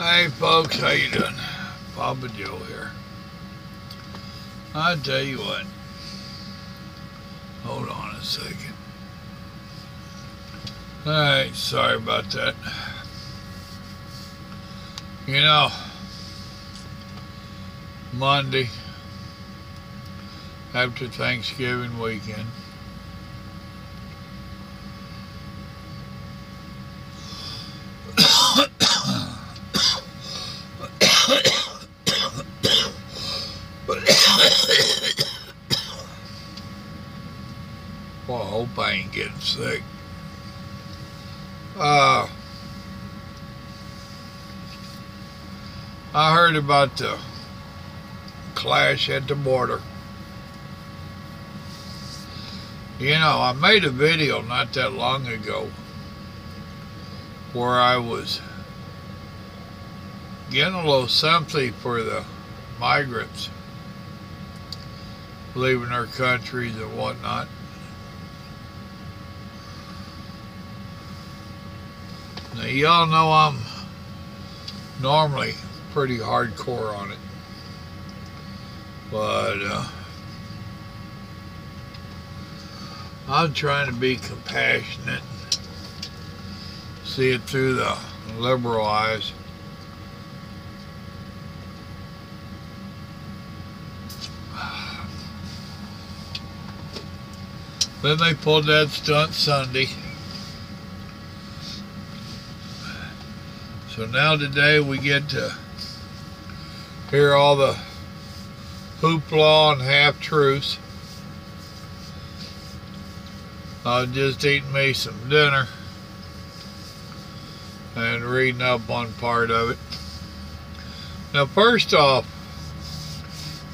Hey folks, how you doing? Papa Joe here. I tell you what. Hold on a second. Alright, sorry about that. You know, Monday, after Thanksgiving weekend, well, I hope I ain't getting sick. I heard about the clash at the border. You know, I made a video not that long ago where I was getting a little sympathy for the migrants leaving their countries and whatnot. Now, y'all know I'm normally pretty hardcore on it, but I'm trying to be compassionate, see it through the liberal eyes. Then they pulled that stunt Sunday. So now today we get to hear all the hoopla and half-truths. Just eating me some dinner and reading up on part of it. Now first off,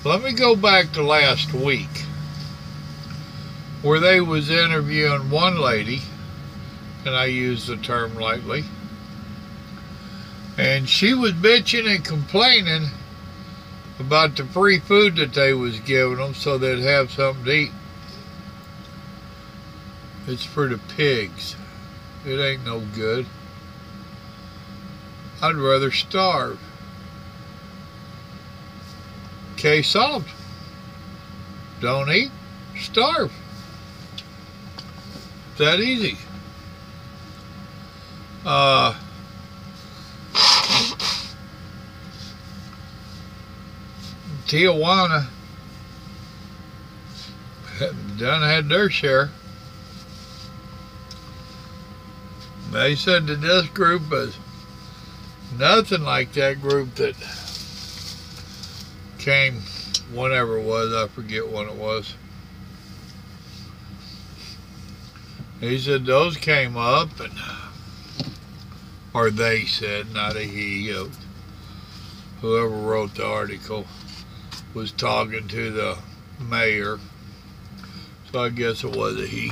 let me go back to last week where they was interviewing one lady, and I use the term lightly, and she was bitching and complaining about the free food that they was giving them so they'd have something to eat. It's for the pigs. It ain't no good. I'd rather starve. Case solved. Don't eat, starve. It's that easy. Tijuana done had their share. They said that this group is nothing like that group that came whenever it was, I forget when it was. He said those came up, and or they said, not a he, whoever wrote the article was talking to the mayor, so I guess it was a he.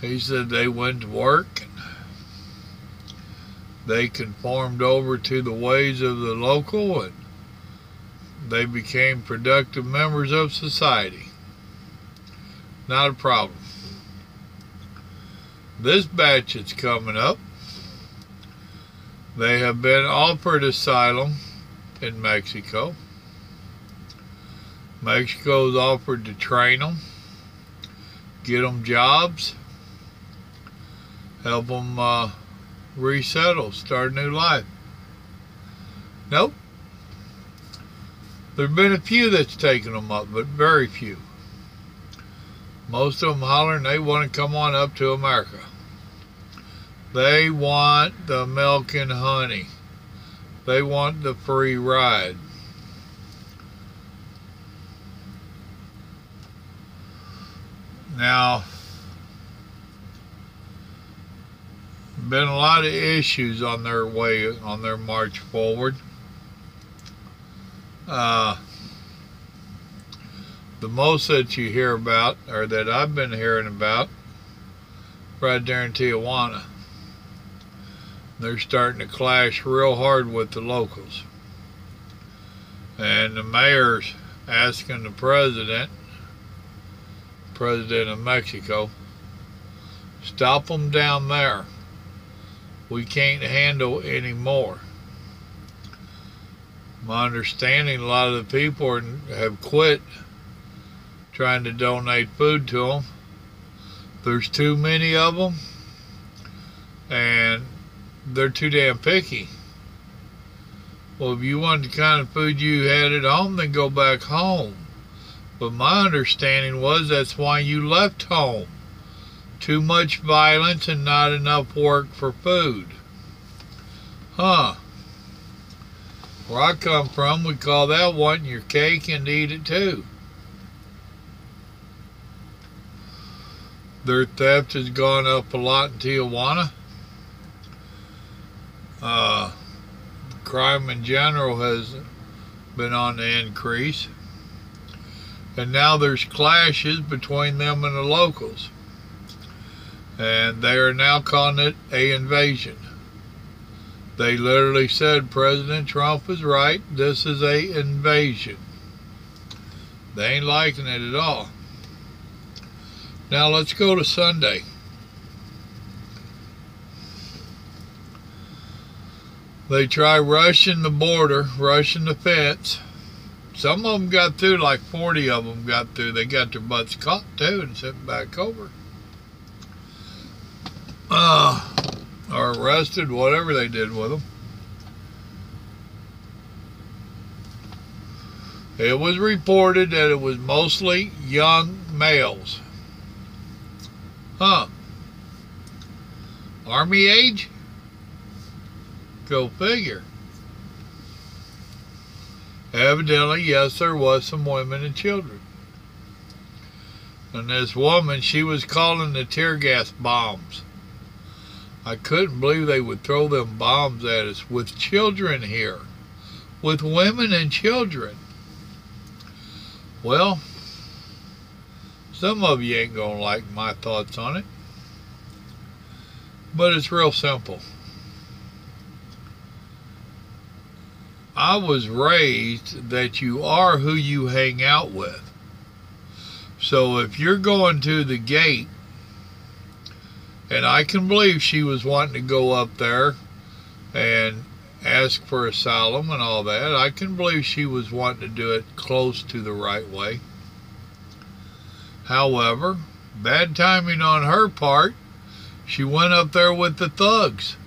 He said they went to work and they conformed over to the ways of the local, and they became productive members of society. Not a problem. This batch that's coming up, they have been offered asylum in Mexico. Mexico's offered to train them, get them jobs, help them resettle, start a new life. Nope. There have been a few that's taken them up, but very few. Most of them hollering they want to come on up to America. They want the milk and honey. They want the free ride. Now, been a lot of issues on their way, on their march forward. The most that you hear about, or that I've been hearing about, right there in Tijuana. They're starting to clash real hard with the locals. And the mayor's asking the president of Mexico, Stop them down there. We can't handle any more. My understanding, a lot of the people have quit trying to donate food to them. There's too many of them, and they're too damn picky. Well, if you want the kind of food you had at home, then go back home. But my understanding was that's why you left home. Too much violence and not enough work for food. Huh. Where I come from, we call that wanting your cake and eat it too. Their theft has gone up a lot in Tijuana. Crime in general has been on the increase. And now there's clashes between them and the locals. And they are now calling it an invasion. They literally said President Trump is right. This is an invasion. They ain't liking it at all. Now let's go to Sunday. They try rushing the border, rushing the fence. Some of them got through, like 40 of them got through. They got their butts caught too and sent back over. Or arrested, whatever they did with them. It was reported that it was mostly young males. Huh. Army age? Go figure. Evidently, yes, there was some women and children. And this woman, she was calling the tear gas bombs. I couldn't believe they would throw them bombs at us with children here. With women and children. Well, some of you ain't gonna like my thoughts on it. But it's real simple. I was raised that you are who you hang out with. So if you're going to the gate, and I can believe she was wanting to go up there and ask for asylum and all that. I can believe she was wanting to do it close to the right way. However, bad timing on her part. She went up there with the thugs.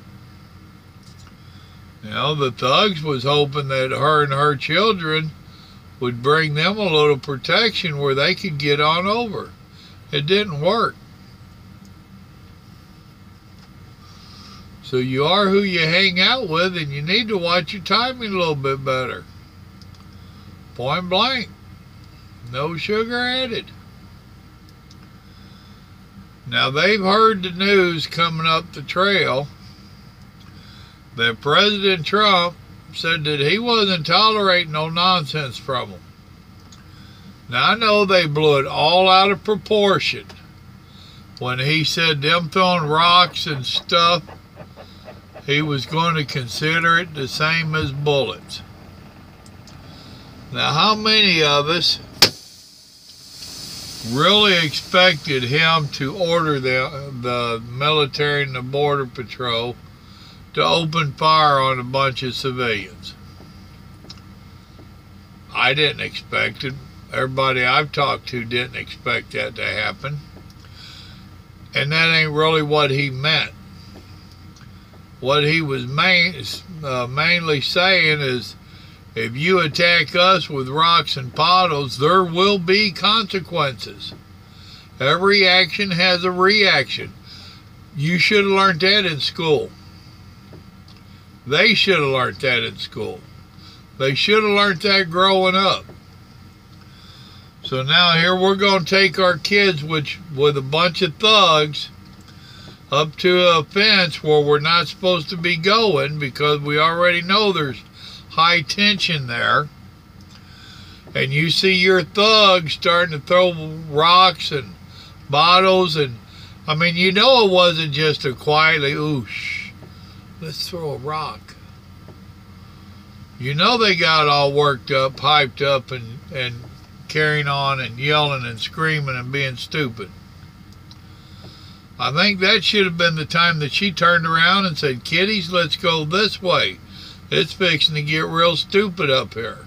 You know, the thugs was hoping that her and her children would bring them a little protection where they could get on over. It didn't work. So you are who you hang out with, and you need to watch your timing a little bit better. Point blank. No sugar added. Now they've heard the news coming up the trail that President Trump said that he wasn't tolerating no nonsense from them. Now I know they blew it all out of proportion when he said them throwing rocks and stuff, he was going to consider it the same as bullets. Now how many of us really expected him to order the military and the border patrol to open fire on a bunch of civilians? I didn't expect it. Everybody I've talked to didn't expect that to happen. And that ain't really what he meant. What he was mainly saying is, if you attack us with rocks and bottles, there will be consequences. Every action has a reaction. You should have learned that in school. They should have learned that in school. They should have learned that growing up. So now here we're going to take our kids with a bunch of thugs up to a fence where we're not supposed to be going, because we already know there's high tension there. And you see your thugs starting to throw rocks and bottles, and I mean, you know, it wasn't just a quietly, ooh, shh, let's throw a rock. You know they got all worked up, hyped up, and carrying on and yelling and screaming and being stupid. I think that should have been the time that she turned around and said, "Kiddies, let's go this way. It's fixing to get real stupid up here."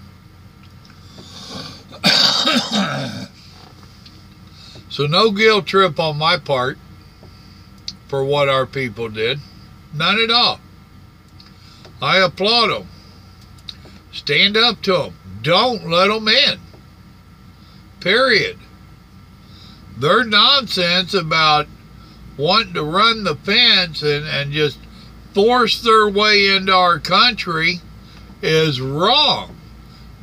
So no guilt trip on my part for what our people did. None at all. I applaud them. Stand up to them. Don't let them in. Period. Their nonsense about wanting to run the fence and just force their way into our country is wrong.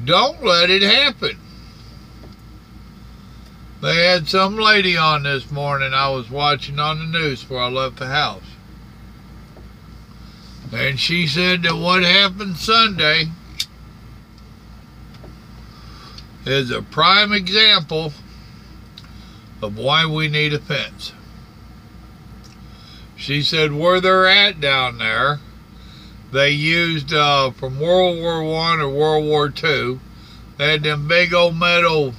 Don't let it happen. They had some lady on this morning I was watching on the news before I left the house. And she said that what happened Sunday is a prime example of why we need a fence. She said where they're at down there, they used from World War I or World War II, they had them big old metal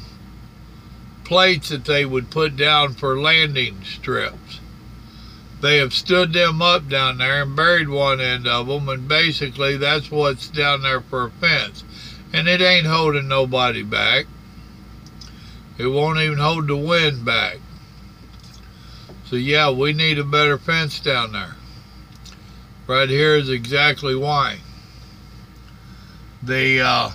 plates that they would put down for landing strips. They have stood them up down there and buried one end of them, and basically that's what's down there for a fence. And it ain't holding nobody back. It won't even hold the wind back. So yeah, we need a better fence down there. Right here is exactly why. The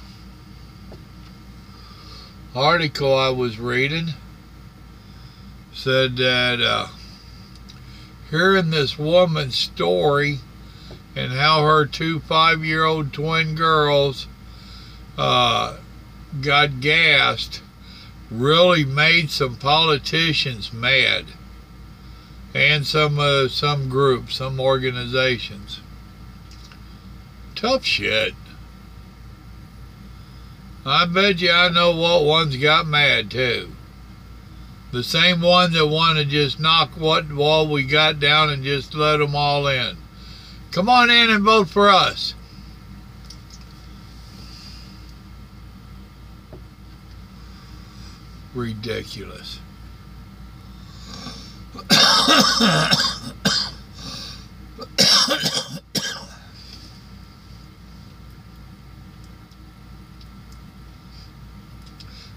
article I was reading said that hearing this woman's story and how her two 5-year-old twin girls got gassed really made some politicians mad, and some groups, some organizations. Tough shit. I bet you I know what ones got mad too. The same ones that want to just knock what wall we got down and just let them all in. Come on in and vote for us. Ridiculous.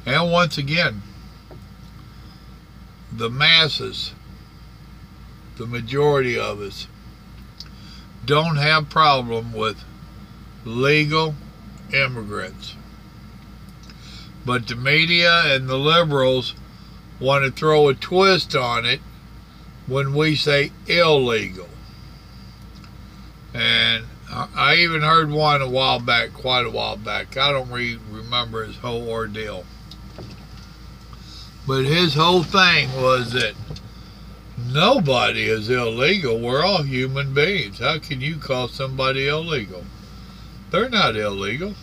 And once again, the masses, the majority of us, don't have problem with legal immigrants. But the media and the liberals want to throw a twist on it when we say illegal. And I even heard one a while back, quite a while back. I don't remember his whole ordeal. But his whole thing was that nobody is illegal. We're all human beings. How can you call somebody illegal? They're not illegal.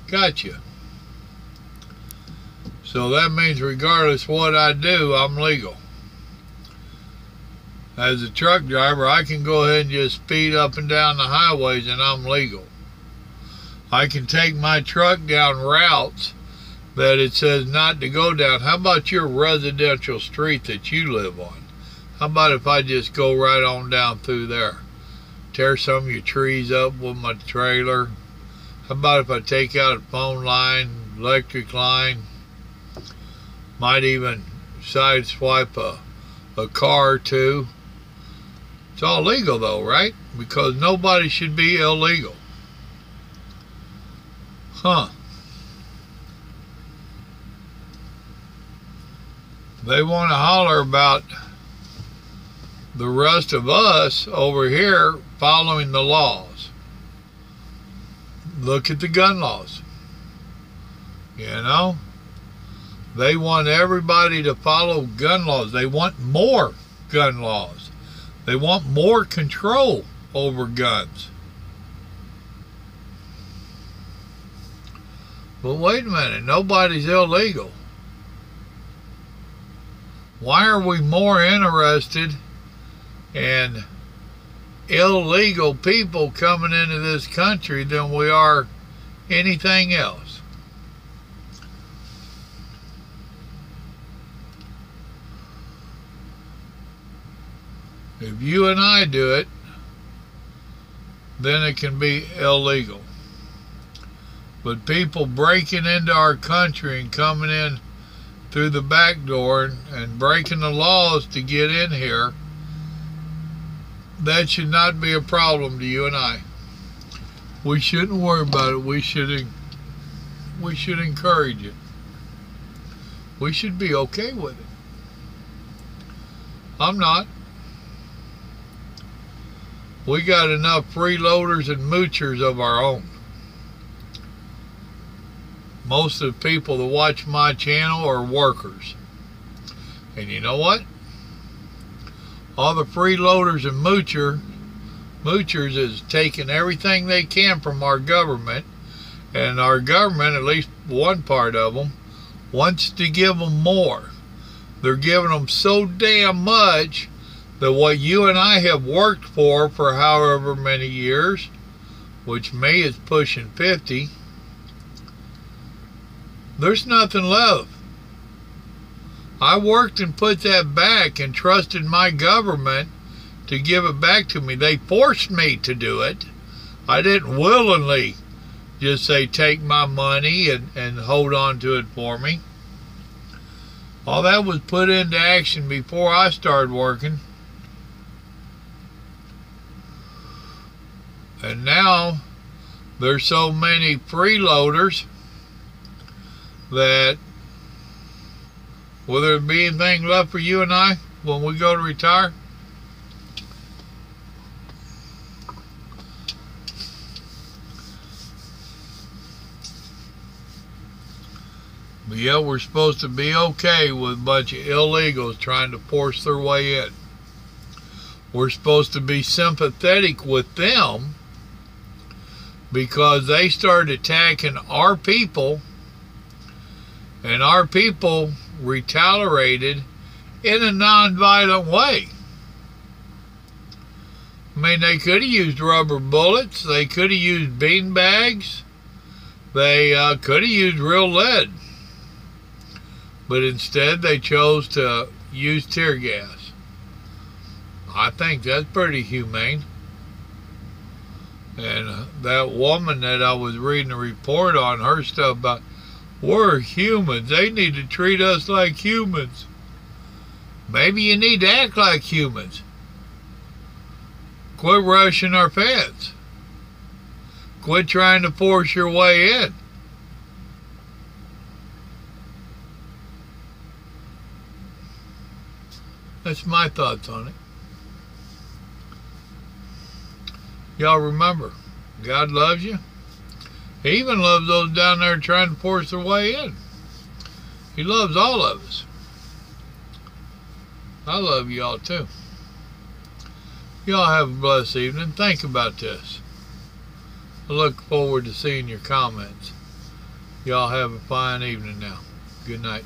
Gotcha. So that means regardless of what I do, I'm legal. As a truck driver, I can go ahead and just speed up and down the highways and I'm legal. I can take my truck down routes that it says not to go down. How about your residential street that you live on? How about if I just go right on down through there? Tear some of your trees up with my trailer. How about if I take out a phone line, electric line? Might even sideswipe a car or two. It's all legal though, right? Because nobody should be illegal. Huh. They want to holler about the rest of us over here following the laws. Look at the gun laws. You know? They want everybody to follow gun laws. They want more gun laws. They want more control over guns. But wait a minute, nobody's illegal. Why are we more interested in illegal people coming into this country than we are anything else? If you and I do it, then it can be illegal. But people breaking into our country and coming in through the back door and breaking the laws to get in here, that should not be a problem to you and I. We shouldn't worry about it. We should encourage it. We should be okay with it. I'm not. We got enough freeloaders and moochers of our own. Most of the people that watch my channel are workers. And you know what? All the freeloaders and moochers is taking everything they can from our government. And our government, at least one part of them, wants to give them more. They're giving them so damn much that what you and I have worked for however many years, which me is pushing 50, there's nothing left. I worked and put that back and trusted my government to give it back to me. They forced me to do it. I didn't willingly just say take my money and hold on to it for me. All that was put into action before I started working. And now there's so many freeloaders that will there be anything left for you and I when we go to retire? But yet we're supposed to be okay with a bunch of illegals trying to force their way in. We're supposed to be sympathetic with them because they started attacking our people, and our people retaliated in a non-violent way. I mean, they could have used rubber bullets, they could have used bean bags, they could have used real lead, but instead they chose to use tear gas. I think that's pretty humane. And that woman that I was reading a report on, her stuff about, we're humans, they need to treat us like humans. Maybe you need to act like humans. Quit rushing our pets. Quit trying to force your way in. That's my thoughts on it. Y'all remember, God loves you. He even loves those down there trying to force their way in. He loves all of us. I love y'all too. Y'all have a blessed evening. Think about this. I look forward to seeing your comments. Y'all have a fine evening now. Good night.